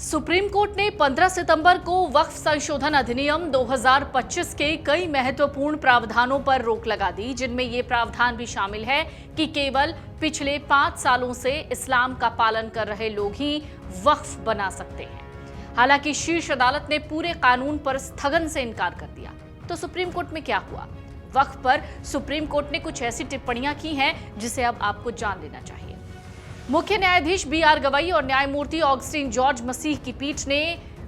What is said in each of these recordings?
Supreme court ने 15 सितंबर को वक्फ संशोधन अधिनियम 2025 के कई महत्वपूर्ण प्रावधानों पर रोक लगा दी, जिनमें ये प्रावधान भी शामिल है कि केवल पिछले 5 सालों से इस्लाम का पालन कर रहे लोग ही वक्फ बना सकते हैं। हालांकि शीर्ष अदालत ने पूरे कानून पर स्थगन से इनकार कर दिया। तो सुप्रीम कोर्ट में क्या हुआ? वक्फ पर सुप्रीम कोर्ट ने कुछ ऐसी टिप्पणियां की हैं जिसे अब आपको जान लेना चाहिए। मुख्य न्यायाधीश बी.आर. गवई और न्यायमूर्ति ऑगस्टीन जॉर्ज मसीह की पीठ ने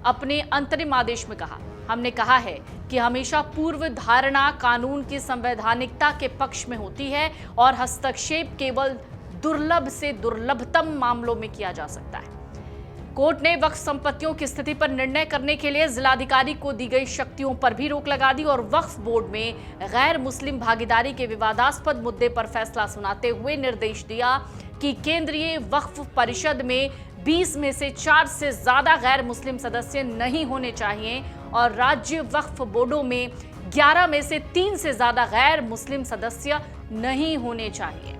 अपने अंतरिम आदेश में कहा, हमने कहा है कि हमेशा पूर्व धारणा कानून की संवैधानिकता के पक्ष में होती है और हस्तक्षेप केवल दुर्लभ से दुर्लभतम मामलों में किया जा सकता है। कोर्ट ने वक्फ संपत्तियों की स्थिति पर निर्णय करने के लिए जिलाधिकारी को दी गई शक्तियों पर भी रोक लगा दी और वक्फ बोर्ड में गैर मुस्लिम भागीदारी के विवादास्पद मुद्दे पर फैसला सुनाते हुए निर्देश दिया कि केंद्रीय वक्फ परिषद में 20 में से 4 से ज्यादा गैर मुस्लिम सदस्य नहीं होने चाहिए और राज्य वक्फ बोर्डों में 11 में से 3 से ज्यादा गैर मुस्लिम सदस्य नहीं होने चाहिए।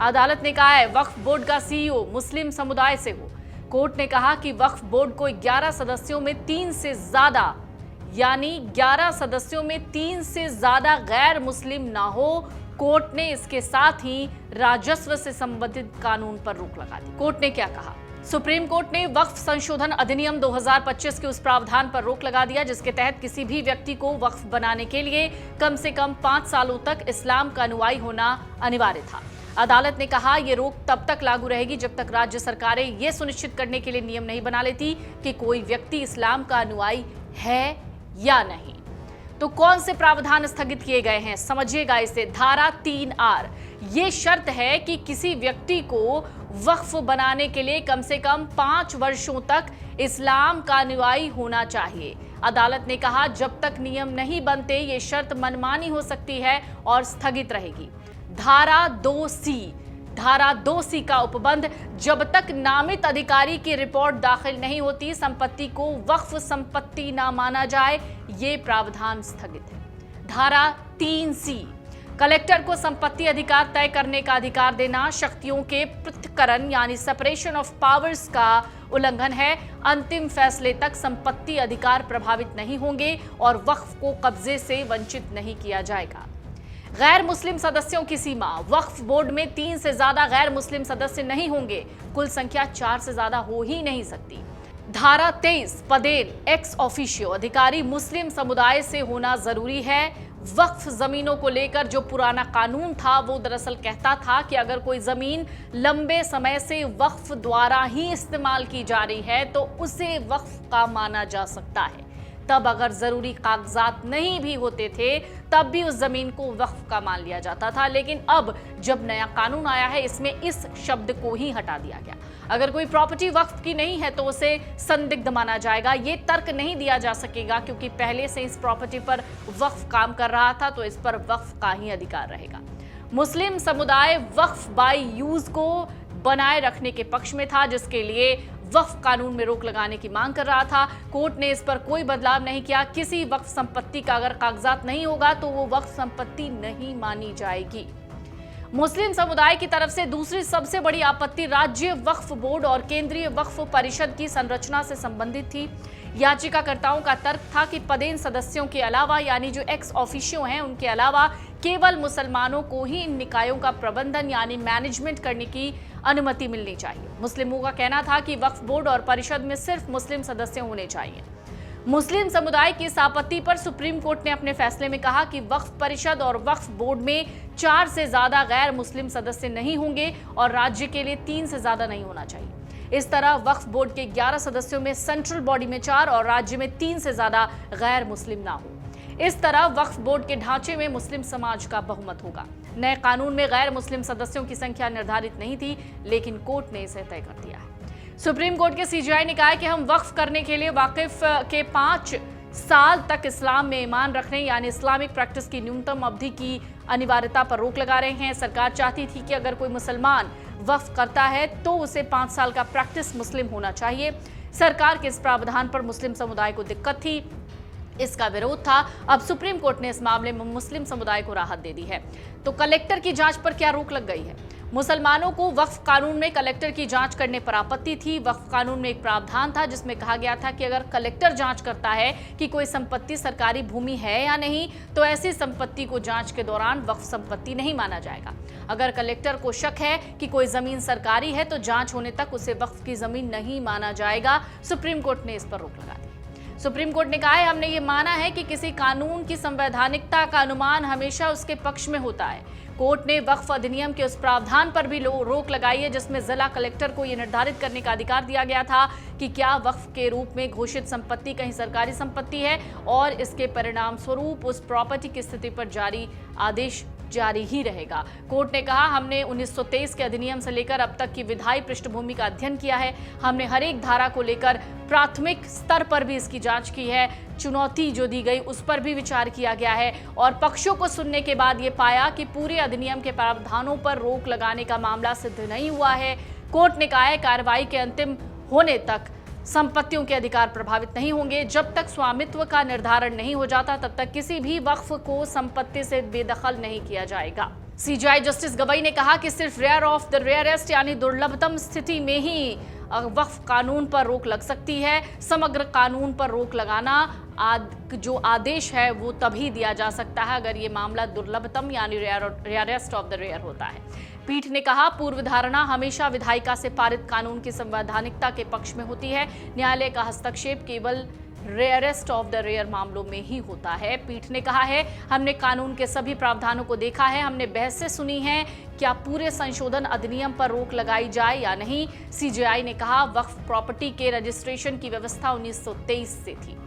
अदालत ने कहा है वक्फ बोर्ड का सीईओ मुस्लिम समुदाय से हो। कोर्ट ने कहा कि वक्फ बोर्ड को 11 सदस्यों में 3 से ज्यादा यानी 11 सदस्यों में 3 से ज्यादा गैर मुस्लिम ना हो। कोर्ट ने इसके साथ ही राजस्व से संबंधित कानून पर रोक लगा दी। कोर्ट ने क्या कहा? सुप्रीम कोर्ट ने वक्फ संशोधन अधिनियम 2025 के उस प्रावधान पर रोक लगा दिया जिसके तहत किसी भी व्यक्ति को वक्फ बनाने के लिए कम से कम 5 सालों तक इस्लाम का अनुयायी होना अनिवार्य था। अदालत ने कहा यह रोक तब तक लागू रहेगी जब तक राज्य सरकारें यह सुनिश्चित करने के लिए नियम नहीं बना लेती कि कोई व्यक्ति इस्लाम का अनुयायी है या नहीं। तो कौन से प्रावधान स्थगित किए गए हैं, समझिएगा इसे। धारा 3R, ये शर्त है कि किसी व्यक्ति को वक्फ बनाने के लिए कम से कम 5 वर्षों तक इस्लाम का अनुयायी होना चाहिए। अदालत ने कहा जब तक नियम नहीं बनते ये शर्त मनमानी हो सकती है और स्थगित रहेगी। धारा 2C का उपबंध, जब तक नामित अधिकारी की रिपोर्ट दाखिल नहीं होती संपत्ति को वक्फ संपत्ति ना माना जाए, ये प्रावधान स्थगित है। धारा 3C, कलेक्टर को संपत्ति अधिकार तय करने का अधिकार देना शक्तियों के पृथक्करण यानी सेपरेशन ऑफ पावर्स का उल्लंघन है। अंतिम फैसले तक संपत्ति अधिकार प्रभावित नहीं होंगे और वक्फ को कब्जे से वंचित नहीं किया जाएगा। गैर मुस्लिम सदस्यों की सीमा, वक्फ बोर्ड में 3 से ज्यादा गैर मुस्लिम सदस्य नहीं होंगे, कुल संख्या 4 से ज्यादा हो ही नहीं सकती। धारा 23, पदेन एक्स ऑफिशियो, अधिकारी मुस्लिम समुदाय से होना जरूरी है। वक्फ जमीनों को लेकर जो पुराना कानून था वो दरअसल कहता था कि अगर कोई जमीन लंबे समय से वक्फ द्वारा ही इस्तेमाल की जा रही है तो उसे वक्फ का माना जा सकता है। तब अगर जरूरी कागजात नहीं भी होते थे तब भी उस जमीन को वक्फ का मान लिया जाता था। लेकिन अब जब नया कानून आया है इसमें इस शब्द को ही हटा दिया गया। अगर कोई प्रॉपर्टी वक्फ की नहीं है तो उसे संदिग्ध माना जाएगा। ये तर्क नहीं दिया जा सकेगा क्योंकि पहले से इस प्रॉपर्टी पर वक्फ काम कर रहा था तो इस पर वक्फ का ही अधिकार रहेगा। मुस्लिम समुदाय वक्फ बाय यूज को बनाए रखने के पक्ष में था जिसके लिए वक्फ कानून में रोक लगाने की मांग कर रहा था। कोर्ट ने इस पर कोई बदलाव नहीं किया। किसी वक्फ संपत्ति का अगर कागजात नहीं होगा तो वो वक्फ संपत्ति नहीं मानी जाएगी। मुस्लिम समुदाय की तरफ से दूसरी सबसे बड़ी आपत्ति राज्य वक्फ बोर्ड और केंद्रीय वक्फ परिषद की संरचना से संबंधित थी। याचिकाकर्ताओं का तर्क था कि पदेन सदस्यों के अलावा यानी जो एक्स ऑफिशियो हैं उनके अलावा केवल मुसलमानों को ही इन निकायों का प्रबंधन यानी मैनेजमेंट करने की अनुमति मिलनी चाहिए। मुस्लिमों का कहना था कि वक्फ बोर्ड और परिषद में सिर्फ मुस्लिम सदस्य होने चाहिए। मुस्लिम समुदाय की इस आपत्ति पर सुप्रीम कोर्ट ने अपने फैसले में कहा कि वक्फ परिषद और वक्फ बोर्ड में 4 से ज्यादा गैर मुस्लिम सदस्य नहीं होंगे और राज्य के लिए 3 से ज्यादा नहीं होना चाहिए। इस तरह वक्फ बोर्ड के 11 सदस्यों में सेंट्रल बॉडी में 4 और राज्य में 3 से ज्यादा गैर मुस्लिम ना हो। इस तरह वक्फ बोर्ड के ढांचे में मुस्लिम समाज का बहुमत होगा। नए कानून में गैर मुस्लिम सदस्यों की संख्या निर्धारित नहीं थी लेकिन कोर्ट ने इसे तय कर दिया है। सुप्रीम कोर्ट के सीजेआई ने कहा है कि हम वक्फ करने के लिए वाकिफ के 5 साल तक इस्लाम में ईमान रखने यानी इस्लामिक प्रैक्टिस की न्यूनतम अवधि की अनिवार्यता पर रोक लगा रहे हैं। सरकार चाहती थी कि अगर कोई मुसलमान वक्फ करता है तो उसे 5 साल का प्रैक्टिस मुस्लिम होना चाहिए। सरकार के इस प्रावधान पर मुस्लिम समुदाय को दिक्कत थी। इसका विरोध था। अब सुप्रीम कोर्ट ने इस मामले में मुस्लिम समुदाय को राहत दे दी है। तो कलेक्टर की जांच पर क्या रोक लग गई है? मुसलमानों को वक्फ कानून में कलेक्टर की जांच करने पर आपत्ति थी। वक्फ कानून में एक प्रावधान था जिसमें कहा गया था कि अगर कलेक्टर जांच करता है कि कोई संपत्ति सरकारी भूमि है या नहीं, तो ऐसी संपत्ति को जांच के दौरान वक्फ संपत्ति नहीं माना जाएगा। अगर कलेक्टर को शक है कि कोई जमीन सरकारी है तो जांच होने तक उसे वक्फ की जमीन नहीं माना जाएगा। सुप्रीम कोर्ट ने इस पर रोक लगा दी। सुप्रीम कोर्ट ने कहा है, हमने ये माना है कि किसी कानून की संवैधानिकता का अनुमान हमेशा उसके पक्ष में होता है। कोर्ट ने वक्फ अधिनियम के उस प्रावधान पर भी रोक लगाई है जिसमें जिला कलेक्टर को यह निर्धारित करने का अधिकार दिया गया था कि क्या वक्फ के रूप में घोषित संपत्ति कहीं सरकारी संपत्ति है और इसके परिणाम स्वरूप उस प्रॉपर्टी की स्थिति पर जारी आदेश जारी ही रहेगा। कोर्ट ने कहा, हमने 1923 के अधिनियम से लेकर अब तक की विधायी पृष्ठभूमि का अध्ययन किया है। हमने हर एक धारा को लेकर प्राथमिक स्तर पर भी इसकी जांच की है। चुनौती जो दी गई उस पर भी विचार किया गया है और पक्षों को सुनने के बाद ये पाया कि पूरे अधिनियम के प्रावधानों पर रोक लगाने का मामला सिद्ध नहीं हुआ है। कोर्ट ने कहा है, कार्रवाई के अंतिम होने तक संपत्तियों के अधिकार प्रभावित नहीं होंगे। जब तक स्वामित्व का निर्धारण नहीं हो जाता तब तक किसी भी वक्फ को संपत्ति से बेदखल नहीं किया जाएगा। सीजेआई जस्टिस गवई ने कहा कि सिर्फ रेयर ऑफ द रेयरेस्ट यानी दुर्लभतम स्थिति में ही वक्फ कानून पर रोक लग सकती है। समग्र कानून पर रोक लगाना जो आदेश है वो तभी दिया जा सकता है अगर ये मामला दुर्लभतम यानी रेयरेस्ट ऑफ द रेयर होता है। पीठ ने कहा, पूर्व धारणा हमेशा विधायिका से पारित कानून की संवैधानिकता के पक्ष में होती है। न्यायालय का हस्तक्षेप केवल रेयरेस्ट ऑफ द रेयर मामलों में ही होता है। पीठ ने कहा है, हमने कानून के सभी प्रावधानों को देखा है, हमने बहसें सुनी हैं, क्या पूरे संशोधन अधिनियम पर रोक लगाई जाए या नहीं। सीजेआई ने कहा, वक्फ प्रॉपर्टी के रजिस्ट्रेशन की व्यवस्था 1923 से थी।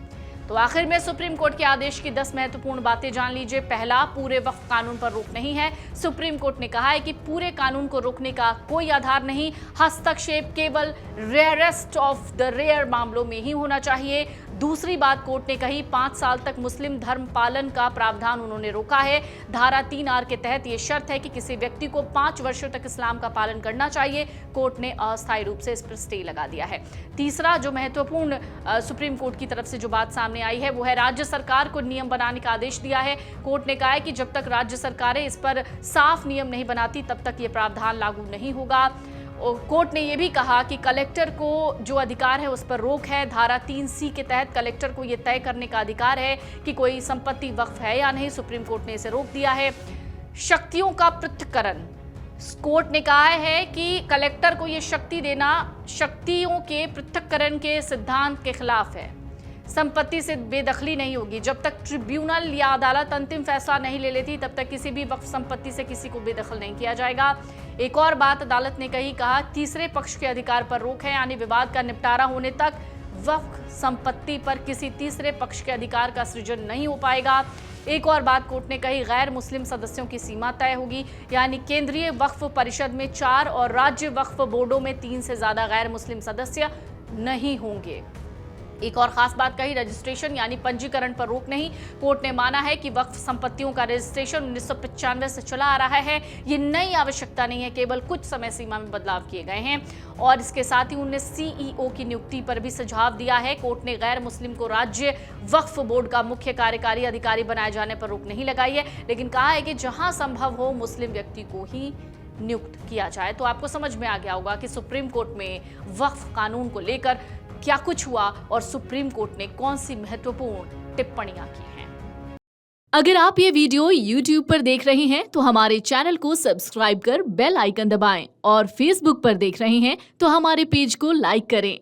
तो आखिर में सुप्रीम कोर्ट के आदेश की 10 महत्वपूर्ण बातें जान लीजिए। पहला, पूरे वक्फ कानून पर रोक नहीं है। सुप्रीम कोर्ट ने कहा है कि पूरे कानून को रोकने का कोई आधार नहीं। हस्तक्षेप केवल रेयरेस्ट ऑफ द रेयर मामलों में ही होना चाहिए। दूसरी बात कोर्ट ने कही, 5 साल तक मुस्लिम धर्म पालन का प्रावधान उन्होंने रोका है। धारा 3R के तहत यह शर्त है कि किसी व्यक्ति को 5 वर्षों तक इस्लाम का पालन करना चाहिए। कोर्ट ने अस्थायी रूप से इस पर स्टे लगा दिया है। तीसरा जो महत्वपूर्ण सुप्रीम कोर्ट की तरफ से जो बात सामने आई है वो है, राज्य सरकार को नियम बनाने का आदेश दिया है। कोर्ट ने कहा है कि जब तक राज्य सरकारें इस पर साफ नियम नहीं बनाती तब तक ये प्रावधान लागू नहीं होगा। कोर्ट ने यह भी कहा कि कलेक्टर को जो अधिकार है उस पर रोक है। धारा 3C के तहत कलेक्टर को यह तय करने का अधिकार है कि कोई संपत्ति वक्फ है या नहीं। सुप्रीम कोर्ट ने इसे रोक दिया है। शक्तियों का पृथक्करण, कोर्ट ने कहा है कि कलेक्टर को यह शक्ति देना शक्तियों के पृथक्करण के सिद्धांत के खिलाफ है। संपत्ति से बेदखली नहीं होगी। जब तक ट्रिब्यूनल या अदालत अंतिम फैसला नहीं ले लेती तब तक किसी भी वक्फ संपत्ति से किसी को बेदखल नहीं किया जाएगा। एक और बात अदालत ने कहा, तीसरे पक्ष के अधिकार पर रोक है, यानी विवाद का निपटारा होने तक वक्फ संपत्ति पर किसी तीसरे पक्ष के अधिकार का सृजन नहीं हो पाएगा। एक और बात कोर्ट ने कही, गैर मुस्लिम सदस्यों की सीमा तय होगी, यानी केंद्रीय वक्फ परिषद में 4 और राज्य वक्फ बोर्डों में 3 से ज्यादा गैर मुस्लिम सदस्य नहीं होंगे। एक और खास बात कही, रजिस्ट्रेशन यानी पंजीकरण पर रोक नहीं। कोर्ट ने माना है कि वक्फ संपत्तियों का रजिस्ट्रेशन 1995 से चला आ रहा है। ये नई आवश्यकता नहीं है, केवल कुछ समय सीमा में बदलाव किए गए हैं। और इसके साथ ही उन्होंने CEO की नियुक्ति पर भी सुझाव दिया है। कोर्ट ने गैर मुस्लिम को राज्य वक्फ बोर्ड का मुख्य कार्यकारी अधिकारी बनाए जाने पर रोक नहीं लगाई है, लेकिन कहा है कि जहां संभव हो मुस्लिम व्यक्ति को ही नियुक्त किया जाए। तो आपको समझ में आ गया होगा कि सुप्रीम कोर्ट में वक्फ कानून को लेकर क्या कुछ हुआ और सुप्रीम कोर्ट ने कौन सी महत्वपूर्ण टिप्पणियां की हैं। अगर आप ये वीडियो YouTube पर देख रहे हैं तो हमारे चैनल को सब्सक्राइब कर बेल आइकन दबाएं और Facebook पर देख रहे हैं तो हमारे पेज को लाइक करें।